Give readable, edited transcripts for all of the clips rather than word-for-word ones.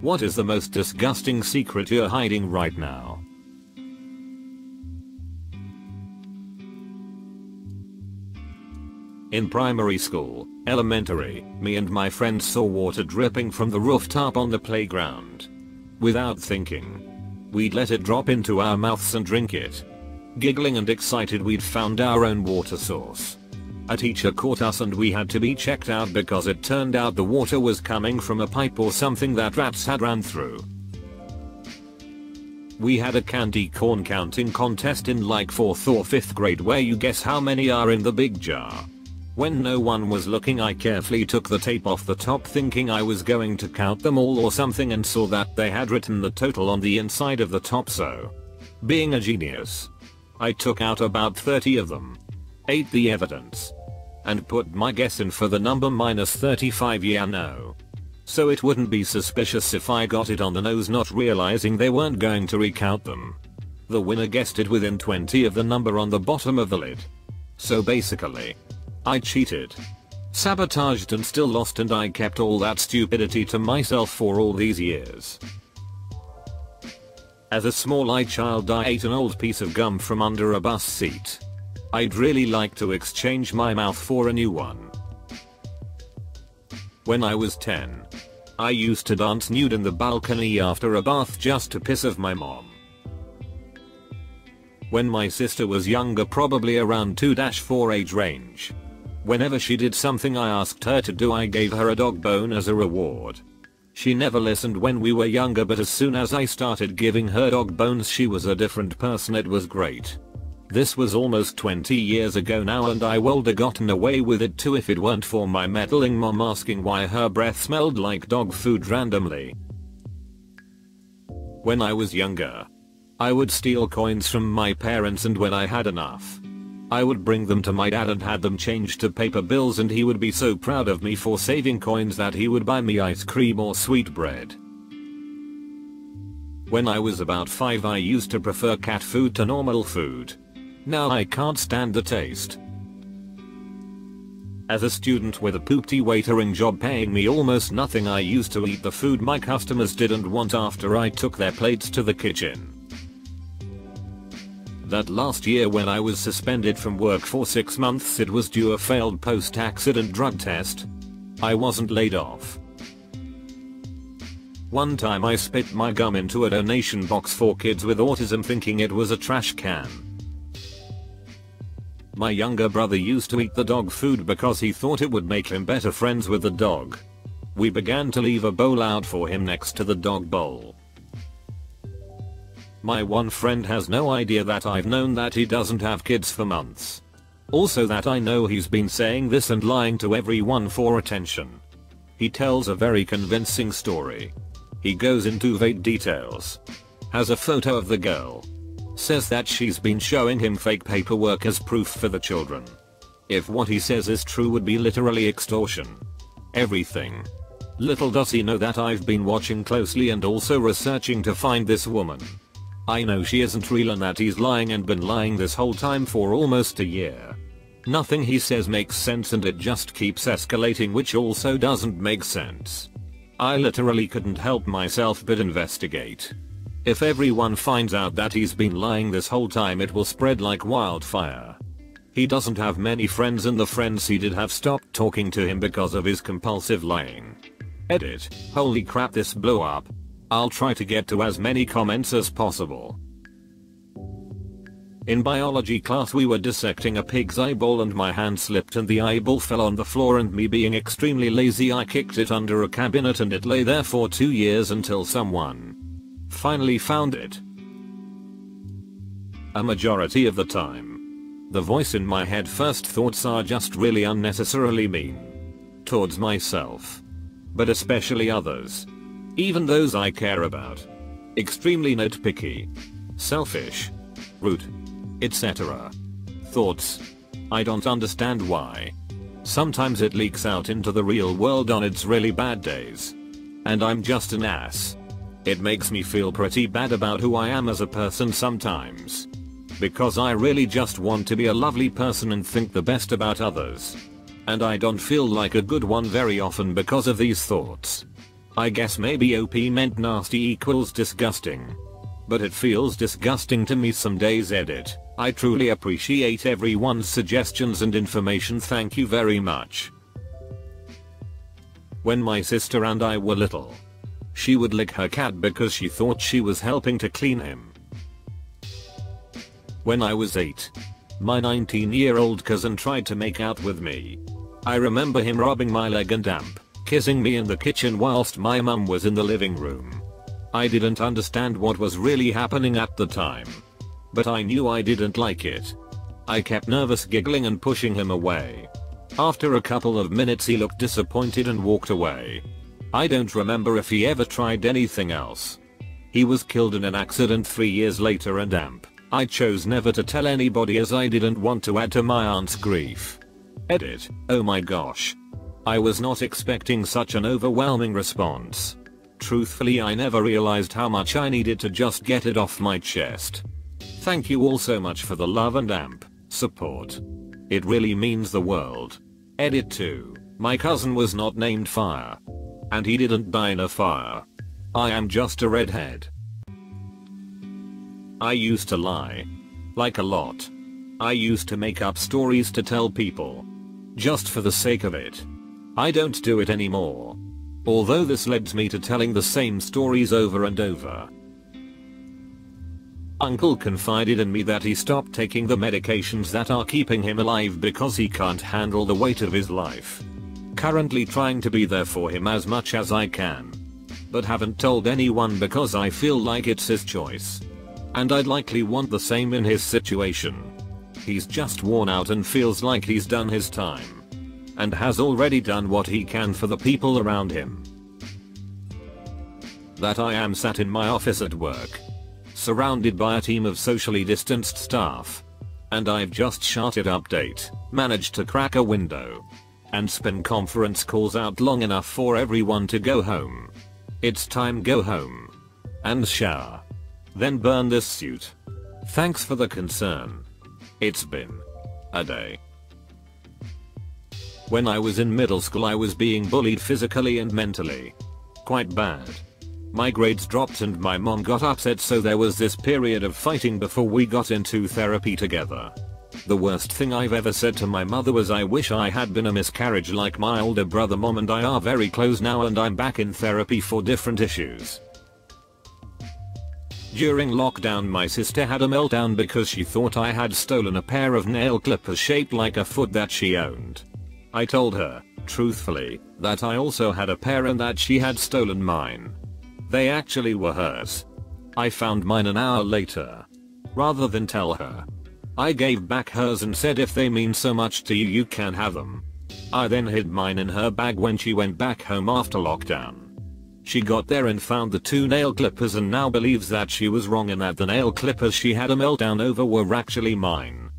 What is the most disgusting secret you're hiding right now? In primary school, elementary, me and my friends saw water dripping from the rooftop on the playground. Without thinking, we'd let it drop into our mouths and drink it. Giggling and excited, we'd found our own water source. A teacher caught us and we had to be checked out because it turned out the water was coming from a pipe or something that rats had ran through. We had a candy corn counting contest in like 4th or 5th grade where you guess how many are in the big jar. When no one was looking, I carefully took the tape off the top thinking I was going to count them all or something, and saw that they had written the total on the inside of the top, so being a genius, I took out about 30 of them, ate the evidence, and put my guess in for the number -35, yeah no. So it wouldn't be suspicious if I got it on the nose, not realizing they weren't going to recount them. The winner guessed it within 20 of the number on the bottom of the lid. So basically, I cheated, sabotaged and still lost, and I kept all that stupidity to myself for all these years. As a small child, I ate an old piece of gum from under a bus seat. I'd really like to exchange my mouth for a new one. When I was 10, I used to dance nude in the balcony after a bath just to piss off my mom. When my sister was younger, probably around 2-4 age range, whenever she did something I asked her to do, I gave her a dog bone as a reward. She never listened when we were younger, but as soon as I started giving her dog bones, she was a different person. It was great. This was almost 20 years ago now, and I would have gotten away with it too if it weren't for my meddling mom asking why her breath smelled like dog food randomly. When I was younger, I would steal coins from my parents, and when I had enough, I would bring them to my dad and had them changed to paper bills, and he would be so proud of me for saving coins that he would buy me ice cream or sweetbread. When I was about 5, I used to prefer cat food to normal food. Now I can't stand the taste. As a student with a poopty waitering job paying me almost nothing, I used to eat the food my customers didn't want after I took their plates to the kitchen. That last year when I was suspended from work for 6 months, it was due a failed post-accident drug test. I wasn't laid off. One time I spit my gum into a donation box for kids with autism thinking it was a trash can. My younger brother used to eat the dog food because he thought it would make him better friends with the dog. We began to leave a bowl out for him next to the dog bowl. My one friend has no idea that I've known that he doesn't have kids for months. Also that I know he's been saying this and lying to everyone for attention. He tells a very convincing story. He goes into vague details. Has a photo of the girl. Says that she's been showing him fake paperwork as proof for the children. If what he says is true, would be literally extortion. Everything. Little does he know that I've been watching closely and also researching to find this woman. I know she isn't real and that he's lying and been lying this whole time for almost a year. Nothing he says makes sense and it just keeps escalating, which also doesn't make sense. I literally couldn't help myself but investigate. If everyone finds out that he's been lying this whole time, it will spread like wildfire. He doesn't have many friends, and the friends he did have stopped talking to him because of his compulsive lying. Edit. Holy crap, this blew up. I'll try to get to as many comments as possible. In biology class we were dissecting a pig's eyeball and my hand slipped and the eyeball fell on the floor, and me being extremely lazy I kicked it under a cabinet and it lay there for 2 years until someone finally found it. A majority of the time, the voice in my head first thoughts are just really unnecessarily mean towards myself, but especially others. Even those I care about. Extremely nitpicky, selfish, rude, etc. Thoughts. I don't understand why. Sometimes it leaks out into the real world on its really bad days. And I'm just an ass. It makes me feel pretty bad about who I am as a person sometimes. Because I really just want to be a lovely person and think the best about others. And I don't feel like a good one very often because of these thoughts. I guess maybe OP meant nasty equals disgusting. But it feels disgusting to me some days. Edit. I truly appreciate everyone's suggestions and information, thank you very much. When my sister and I were little, she would lick her cat because she thought she was helping to clean him. When I was 8, my 19-year-old cousin tried to make out with me. I remember him rubbing my leg and kissing me in the kitchen whilst my mum was in the living room. I didn't understand what was really happening at the time, but I knew I didn't like it. I kept nervous giggling and pushing him away. After a couple of minutes he looked disappointed and walked away. I don't remember if he ever tried anything else. He was killed in an accident 3 years later and I chose never to tell anybody as I didn't want to add to my aunt's grief. Edit. Oh my gosh. I was not expecting such an overwhelming response. Truthfully, I never realized how much I needed to just get it off my chest. Thank you all so much for the love and support. It really means the world. Edit 2. My cousin was not named Fire. And he didn't die in a fire. I am just a redhead. I used to lie. Like a lot. I used to make up stories to tell people. Just for the sake of it. I don't do it anymore. Although this led me to telling the same stories over and over. Uncle confided in me that he stopped taking the medications that are keeping him alive because he can't handle the weight of his life. Currently trying to be there for him as much as I can. But haven't told anyone because I feel like it's his choice. And I'd likely want the same in his situation. He's just worn out and feels like he's done his time. And has already done what he can for the people around him. That I am sat in my office at work. Surrounded by a team of socially distanced staff. And I've just shouted update, managed to crack a window. And spin conference calls out long enough for everyone to go home. It's time go home. And shower. Then burn this suit. Thanks for the concern. It's been a day. When I was in middle school I was being bullied physically and mentally. Quite bad. My grades dropped and my mom got upset, so there was this period of fighting before we got into therapy together. The worst thing I've ever said to my mother was I wish I had been a miscarriage like my older brother. Mom and I are very close now and I'm back in therapy for different issues. During lockdown my sister had a meltdown because she thought I had stolen a pair of nail clippers shaped like a foot that she owned. I told her, truthfully, that I also had a pair and that she had stolen mine. They actually were hers. I found mine an hour later. Rather than tell her, I gave back hers and said if they mean so much to you, you can have them. I then hid mine in her bag when she went back home after lockdown. She got there and found the 2 nail clippers and now believes that she was wrong and that the nail clippers she had a meltdown over were actually mine.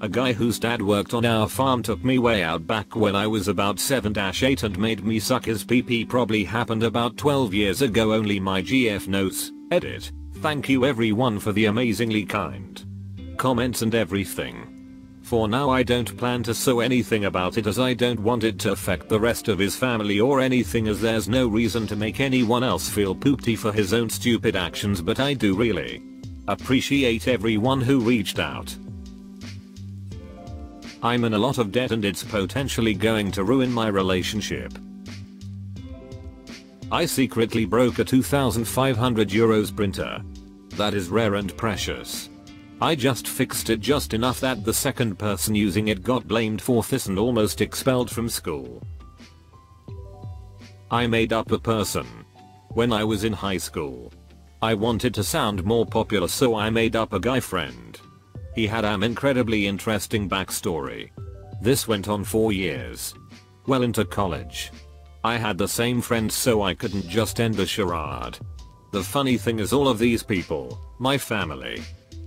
A guy whose dad worked on our farm took me way out back when I was about 7-8 and made me suck his pee-pee. Probably happened about 12 years ago, only my GF knows. Edit. Thank you everyone for the amazingly kind comments and everything. For now I don't plan to say anything about it as I don't want it to affect the rest of his family or anything, as there's no reason to make anyone else feel poopty for his own stupid actions, but I do really appreciate everyone who reached out. I'm in a lot of debt and it's potentially going to ruin my relationship. I secretly broke a 2,500 euros printer. That is rare and precious. I just fixed it just enough that the second person using it got blamed for this and almost expelled from school. I made up a person. When I was in high school, I wanted to sound more popular, so I made up a guy friend. He had an incredibly interesting backstory. This went on for years. Well into college. I had the same friends, so I couldn't just end the charade. The funny thing is all of these people, my family,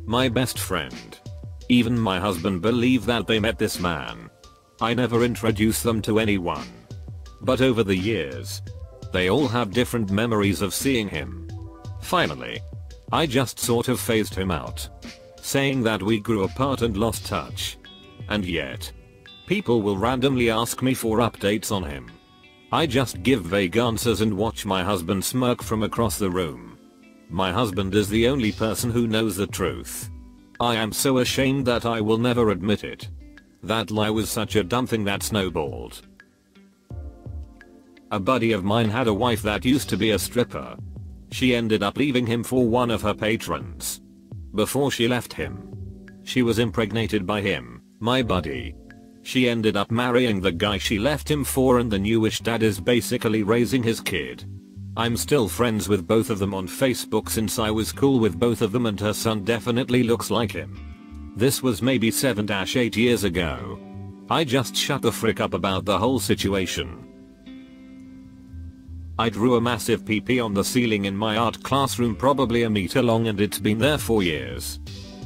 my best friend, even my husband, believe that they met this man. I never introduced them to anyone. But over the years, they all have different memories of seeing him. Finally, I just sort of phased him out, saying that we grew apart and lost touch. And yet, people will randomly ask me for updates on him. I just give vague answers and watch my husband smirk from across the room. My husband is the only person who knows the truth. I am so ashamed that I will never admit it. That lie was such a dumb thing that snowballed. A buddy of mine had a wife that used to be a stripper. She ended up leaving him for one of her patrons. Before she left him, she was impregnated by him, my buddy. She ended up marrying the guy she left him for, and the newish dad is basically raising his kid. I'm still friends with both of them on Facebook since I was cool with both of them, and her son definitely looks like him. This was maybe 7-8 years ago. I just shut the frick up about the whole situation. I drew a massive PP on the ceiling in my art classroom, probably a meter long, and it's been there for years.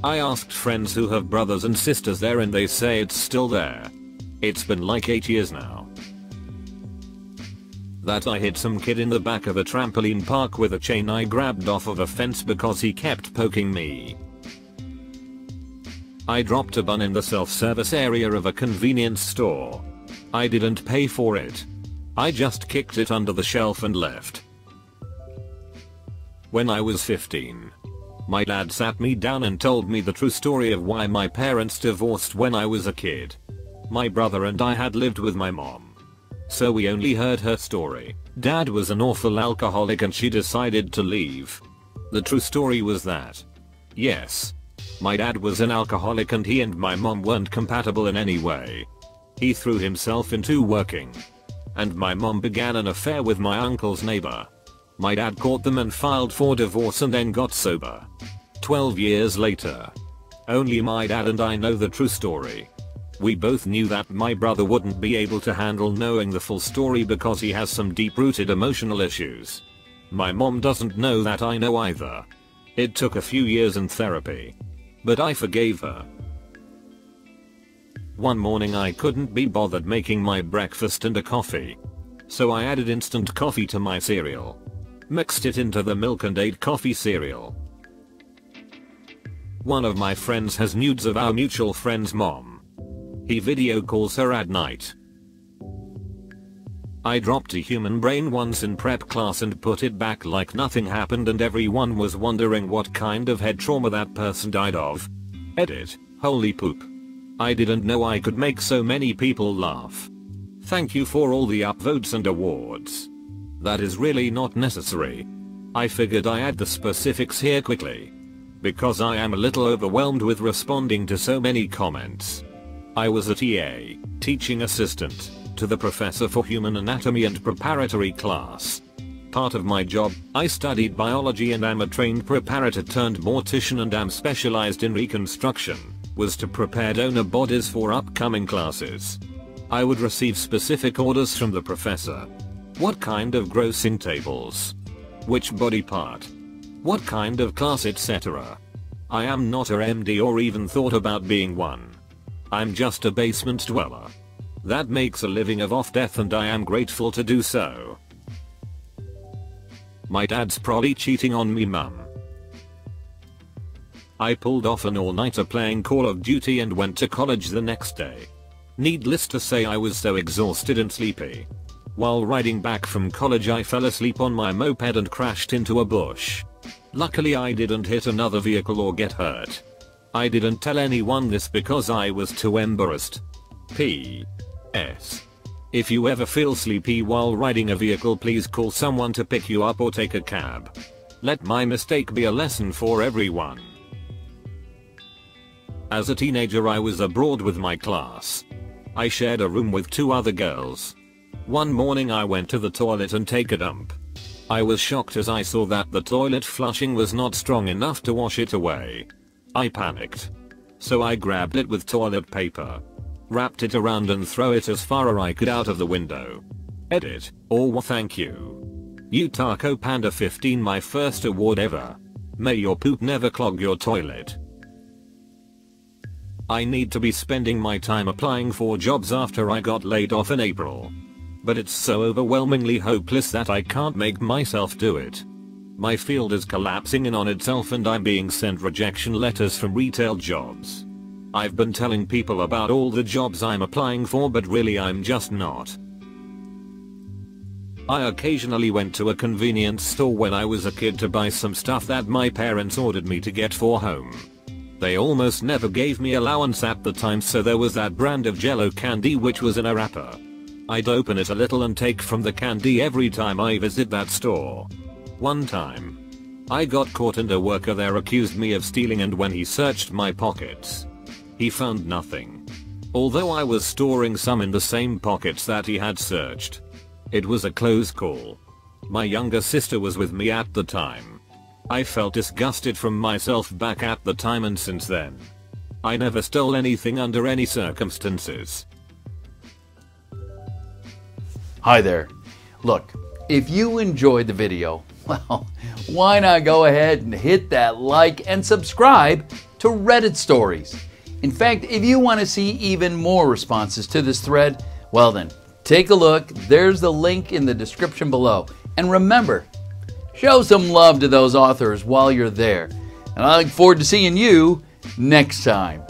I asked friends who have brothers and sisters there and they say it's still there. It's been like 8 years now. That I hit some kid in the back of a trampoline park with a chain I grabbed off of a fence because he kept poking me. I dropped a bun in the self-service area of a convenience store. I didn't pay for it. I just kicked it under the shelf and left. When I was 15, my dad sat me down and told me the true story of why my parents divorced when I was a kid. My brother and I had lived with my mom, so we only heard her story. Dad was an awful alcoholic and she decided to leave. The true story was that, yes, my dad was an alcoholic and he and my mom weren't compatible in any way. He threw himself into working, and my mom began an affair with my uncle's neighbor. My dad caught them and filed for divorce and then got sober. 12 years later, only my dad and I know the true story. We both knew that my brother wouldn't be able to handle knowing the full story because he has some deep-rooted emotional issues. My mom doesn't know that I know either. It took a few years in therapy, but I forgave her. One morning I couldn't be bothered making my breakfast and a coffee, so I added instant coffee to my cereal. Mixed it into the milk and ate coffee cereal. One of my friends has nudes of our mutual friend's mom. He video calls her at night. I dropped a human brain once in prep class and put it back like nothing happened, and everyone was wondering what kind of head trauma that person died of. Edit. Holy poop. I didn't know I could make so many people laugh. Thank you for all the upvotes and awards. That is really not necessary. I figured I add the specifics here quickly, because I am a little overwhelmed with responding to so many comments. I was a TA, teaching assistant, to the professor for human anatomy and preparatory class. Part of my job, I studied biology and am a trained preparator turned mortician and am specialized in reconstruction, was to prepare donor bodies for upcoming classes. I would receive specific orders from the professor. What kind of grossing tables? Which body part? What kind of class, etc. I am not a MD or even thought about being one. I'm just a basement dweller that makes a living off death, and I am grateful to do so. My dad's probably cheating on me, mum. I pulled off an all-nighter playing Call of Duty and went to college the next day. Needless to say, I was so exhausted and sleepy. While riding back from college, I fell asleep on my moped and crashed into a bush. Luckily I didn't hit another vehicle or get hurt. I didn't tell anyone this because I was too embarrassed. P.S. If you ever feel sleepy while riding a vehicle, please call someone to pick you up or take a cab. Let my mistake be a lesson for everyone. As a teenager I was abroad with my class. I shared a room with 2 other girls. One morning I went to the toilet and take a dump. I was shocked as I saw that the toilet flushing was not strong enough to wash it away. I panicked. So I grabbed it with toilet paper, wrapped it around and threw it as far as I could out of the window. Edit. Or thank you. You Taco Panda 15, my first award ever. May your poop never clog your toilet. I need to be spending my time applying for jobs after I got laid off in April. But it's so overwhelmingly hopeless that I can't make myself do it. My field is collapsing in on itself and I'm being sent rejection letters from retail jobs. I've been telling people about all the jobs I'm applying for, but really I'm just not. I occasionally went to a convenience store when I was a kid to buy some stuff that my parents ordered me to get for home. They almost never gave me allowance at the time, so there was that brand of Jello candy which was in a wrapper. I'd open it a little and take from the candy every time I visit that store. One time, I got caught and a worker there accused me of stealing, and when he searched my pockets, he found nothing. Although I was storing some in the same pockets that he had searched. It was a close call. My younger sister was with me at the time. I felt disgusted from myself back at the time, and since then, I never stole anything under any circumstances. Hi there. Look, if you enjoyed the video, well, why not go ahead and hit that like and subscribe to Reddit Stories. In fact, if you want to see even more responses to this thread, well then, take a look. There's the link in the description below. And remember, show some love to those authors while you're there. And I look forward to seeing you next time.